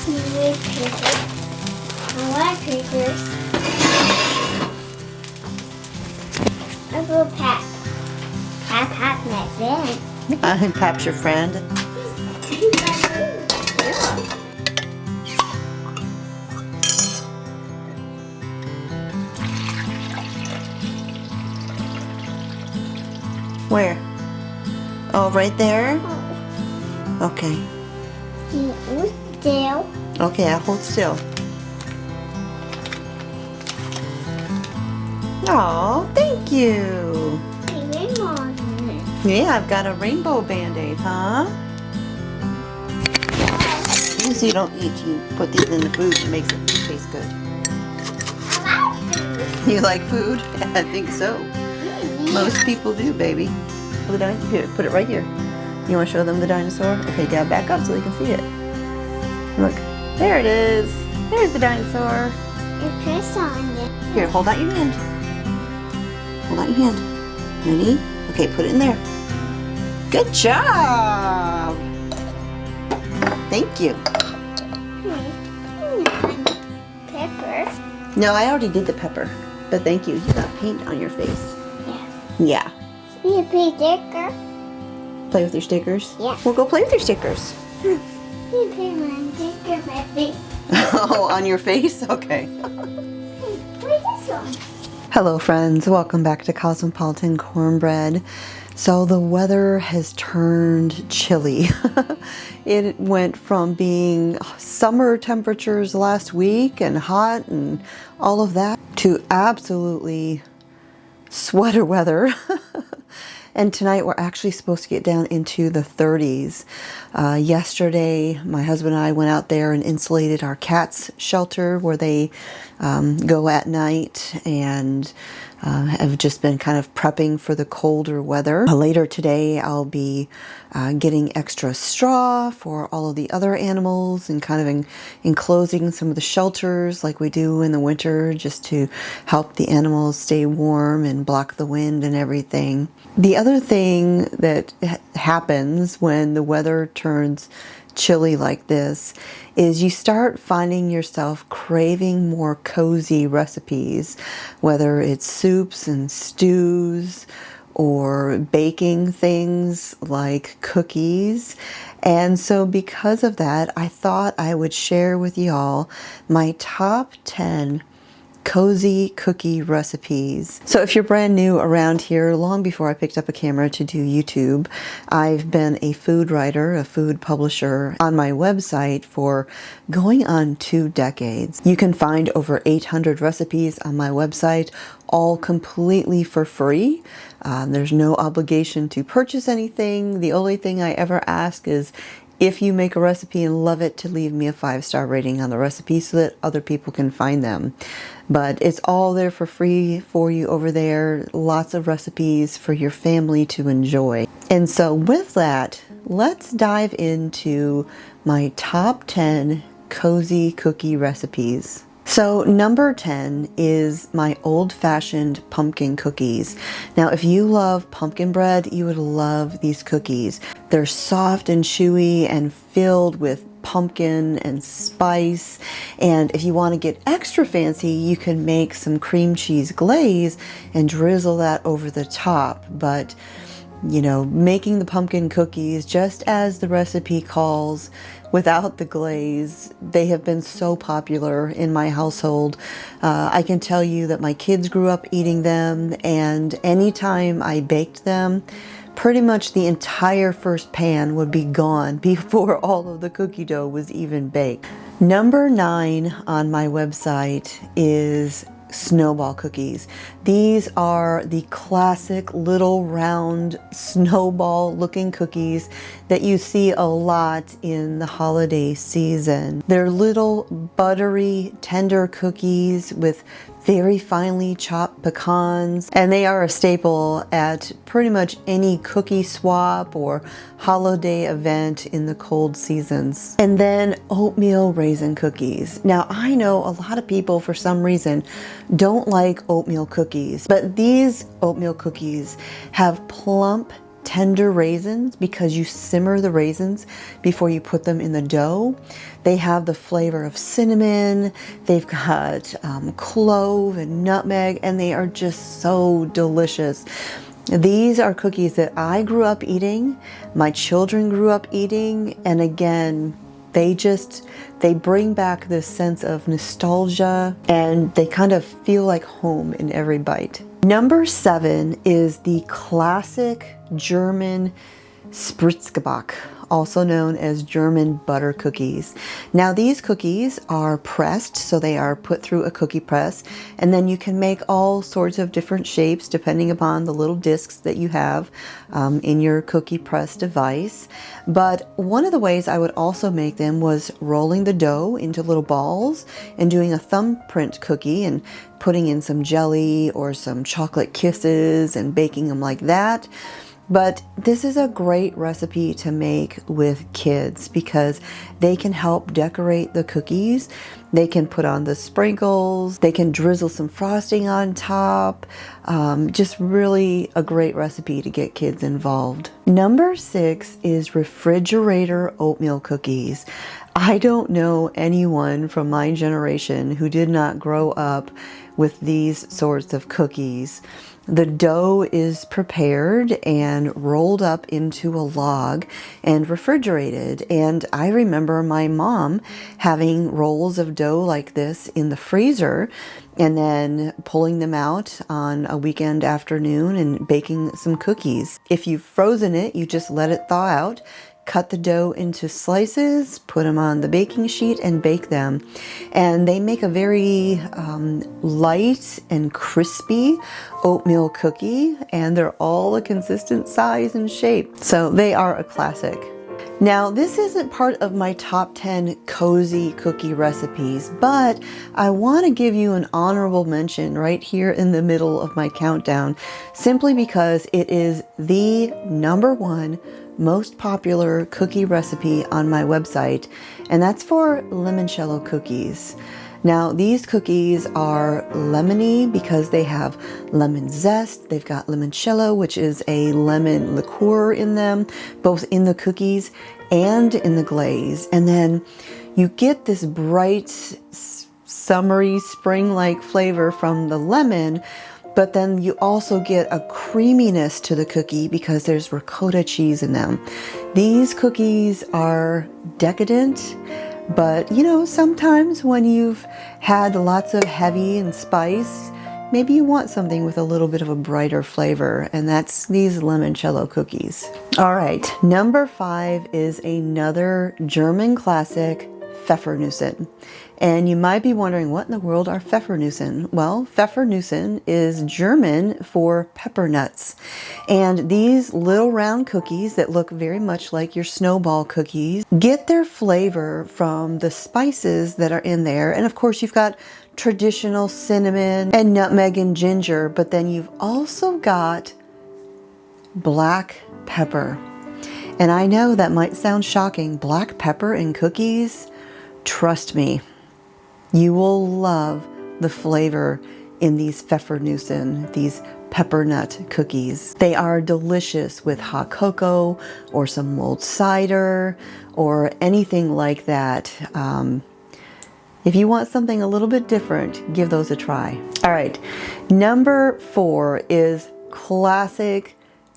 need paper. I want papers. I will Pap. Pap my friend. Pap's your friend. He's my friend. Where? Oh, right there? Okay. Hold still. Okay, I'll hold still. Oh, thank you. Yeah, I've got a rainbow Band-Aid, huh? So you don't eat, you put these in the food and it makes it taste good. You like food? I think so. Most people do, baby. Here, put it right here. You want to show them the dinosaur? Okay, Dad, back up so they can see it. Look, there it is. There's the dinosaur. It puts on it. Here, hold out your hand. Hold out your hand. Ready? Okay, put it in there. Good job. Thank you. Pepper. No, I already did the pepper, but thank you. You got paint on your face. Yeah. Yeah. You play sticker. Play with your stickers? Yeah. Well, go play with your stickers. You play my sticker on my face. Oh, on your face? Okay. Play this one. Hello, friends. Welcome back to Cosmopolitan Cornbread. So the weather has turned chilly. It went from being summer temperatures last week and hot and all of that to absolutely sweater weather. And tonight we're actually supposed to get down into the 30s. Yesterday, my husband and I went out there and insulated our cats' shelter where they go at night, and have just been kind of prepping for the colder weather. Later today, I'll be getting extra straw for all of the other animals and kind of enclosing some of the shelters like we do in the winter, just to help the animals stay warm and block the wind and everything. The other thing that happens when the weather turns chilly like this is you start finding yourself craving more cozy recipes, whether it's soups and stews or baking things like cookies. And so because of that, I thought I would share with y'all my top 10 cozy cookie recipes. So if you're brand new around here, long before I picked up a camera to do YouTube, I've been a food writer, a food publisher on my website for going on 2 decades. You can find over 800 recipes on my website, all completely for free. There's no obligation to purchase anything. The only thing I ever ask is if you make a recipe and love it, to leave me a 5-star rating on the recipe so that other people can find them. But it's all there for free for you over there. Lots of recipes for your family to enjoy. And so with that, let's dive into my top 10 cozy cookie recipes. So number 10 is my old-fashioned pumpkin cookies. Now, if you love pumpkin bread, you would love these cookies. They're soft and chewy and filled with pumpkin and spice. And if you want to get extra fancy, you can make some cream cheese glaze and drizzle that over the top. But you know, making the pumpkin cookies just as the recipe calls, without the glaze, they have been so popular in my household. I can tell you that my kids grew up eating them, and anytime I baked them, pretty much the entire first pan would be gone before all of the cookie dough was even baked. Number 9 on my website is snowball cookies. These are the classic little round snowball looking cookies that you see a lot in the holiday season. They're little buttery, tender cookies with very finely chopped pecans, and they are a staple at pretty much any cookie swap or holiday event in the cold seasons. And then oatmeal raisin cookies. Now, I know a lot of people for some reason don't like oatmeal cookies, but these oatmeal cookies have plump, tender raisins because you simmer the raisins before you put them in the dough. They have the flavor of cinnamon, they've got clove and nutmeg, and they are just so delicious. These are cookies that I grew up eating, my children grew up eating, and again, they bring back this sense of nostalgia, and they kind of feel like home in every bite. Number 7 is the classic German Spritzgebäck, also known as German butter cookies. Now these cookies are pressed, so they are put through a cookie press, and then you can make all sorts of different shapes depending upon the little discs that you have in your cookie press device. But one of the ways I would also make them was rolling the dough into little balls and doing a thumbprint cookie and putting in some jelly or some chocolate kisses and baking them like that. But this is a great recipe to make with kids because they can help decorate the cookies. They can put on the sprinkles, they can drizzle some frosting on top. Just really a great recipe to get kids involved. Number 6 is refrigerator oatmeal cookies. I don't know anyone from my generation who did not grow up with these sorts of cookies. The dough is prepared and rolled up into a log and refrigerated. And I remember my mom having rolls of dough like this in the freezer and then pulling them out on a weekend afternoon and baking some cookies. If you've frozen it, you just let it thaw out. Cut the dough into slices, put them on the baking sheet and bake them. And they make a very light and crispy oatmeal cookie, and they're all a consistent size and shape. So they are a classic. Now, this isn't part of my top 10 cozy cookie recipes, but I want to give you an honorable mention right here in the middle of my countdown, simply because it is the #1 most popular cookie recipe on my website, and that's for limoncello cookies. Now, these cookies are lemony because they have lemon zest. They've got limoncello, which is a lemon liqueur in them, both in the cookies and in the glaze. And then you get this bright, summery, spring-like flavor from the lemon, but then you also get a creaminess to the cookie because there's ricotta cheese in them. These cookies are decadent, but you know, sometimes when you've had lots of heavy and spice, maybe you want something with a little bit of a brighter flavor, and that's these limoncello cookies. All right, number 5 is another German classic, Pfeffernussen. And you might be wondering, what in the world are Pfeffernussen? Well, Pfeffernussen is German for pepper nuts. And these little round cookies that look very much like your snowball cookies get their flavor from the spices that are in there. And of course, you've got traditional cinnamon and nutmeg and ginger, but then you've also got black pepper. And I know that might sound shocking. Black pepper in cookies? Trust me, you will love the flavor in these Pfeffernussen, these pepper nut cookies. They are delicious with hot cocoa or some mulled cider or anything like that. If you want something a little bit different, give those a try. All right, number 4 is classic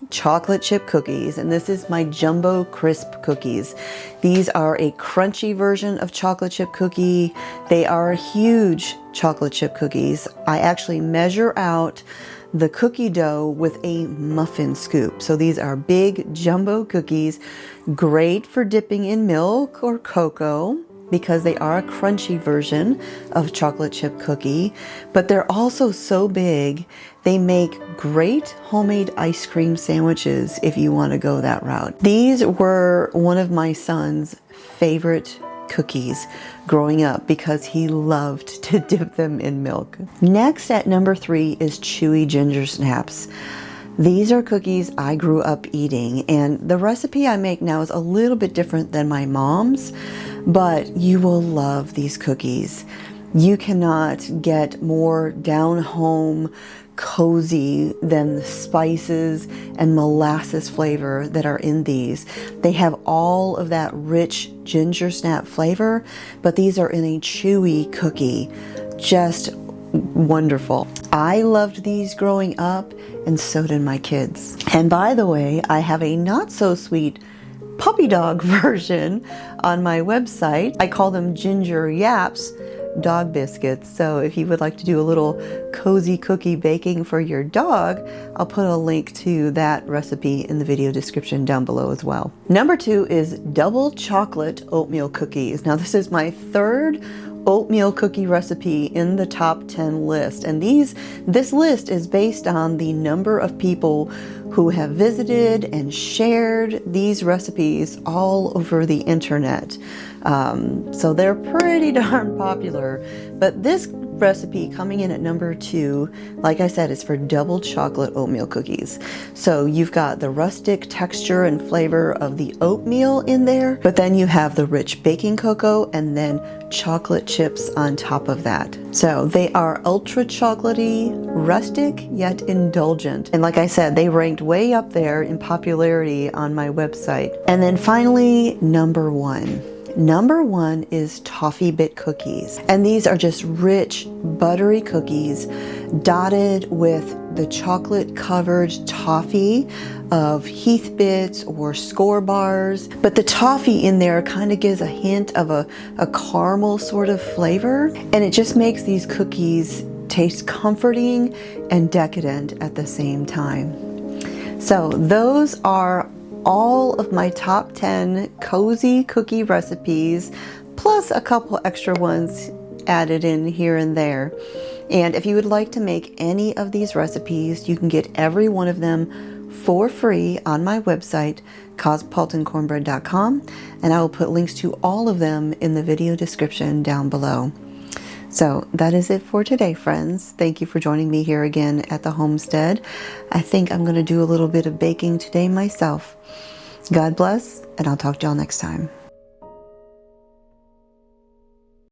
chocolate chip cookies, and this is my jumbo crisp cookies. These are a crunchy version of chocolate chip cookie. They are huge chocolate chip cookies. I actually measure out the cookie dough with a muffin scoop. So these are big jumbo cookies, great for dipping in milk or cocoa, because they are a crunchy version of chocolate chip cookie, but they're also so big, they make great homemade ice cream sandwiches if you want to go that route. These were one of my son's favorite cookies growing up because he loved to dip them in milk. Next at number 3 is chewy ginger snaps. These are cookies I grew up eating, and the recipe I make now is a little bit different than my mom's, but you will love these cookies. You cannot get more down-home, cozy than the spices and molasses flavor that are in these. They have all of that rich ginger snap flavor, but these are in a chewy cookie. Just wonderful. I loved these growing up, and so did my kids. And by the way, I have a not so sweet puppy dog version on my website. I call them Ginger Yaps dog biscuits. So if you would like to do a little cozy cookie baking for your dog, I'll put a link to that recipe in the video description down below as well. Number 2 is double chocolate oatmeal cookies. Now this is my third oatmeal cookie recipe in the top 10 list, and this list is based on the number of people who have visited and shared these recipes all over the internet. So they're pretty darn popular, but this recipe coming in at number 2, like I said, is for double chocolate oatmeal cookies. So you've got the rustic texture and flavor of the oatmeal in there, but then you have the rich baking cocoa and then chocolate chips on top of that. So they are ultra chocolatey, rustic, yet indulgent. And like I said, they ranked way up there in popularity on my website. And then finally, number 1. Number 1 is toffee bit cookies, and these are just rich buttery cookies dotted with the chocolate covered toffee of Heath Bits or Score bars, but the toffee in there kind of gives a hint of a caramel sort of flavor, and it just makes these cookies taste comforting and decadent at the same time. So those are all of my top 10 cozy cookie recipes, plus a couple extra ones added in here and there. And if you would like to make any of these recipes, you can get every one of them for free on my website, cosmopolitancornbread.com, and I will put links to all of them in the video description down below. So that is it for today, friends. Thank you for joining me here again at the homestead. I think I'm going to do a little bit of baking today myself. God bless, and I'll talk to y'all next time.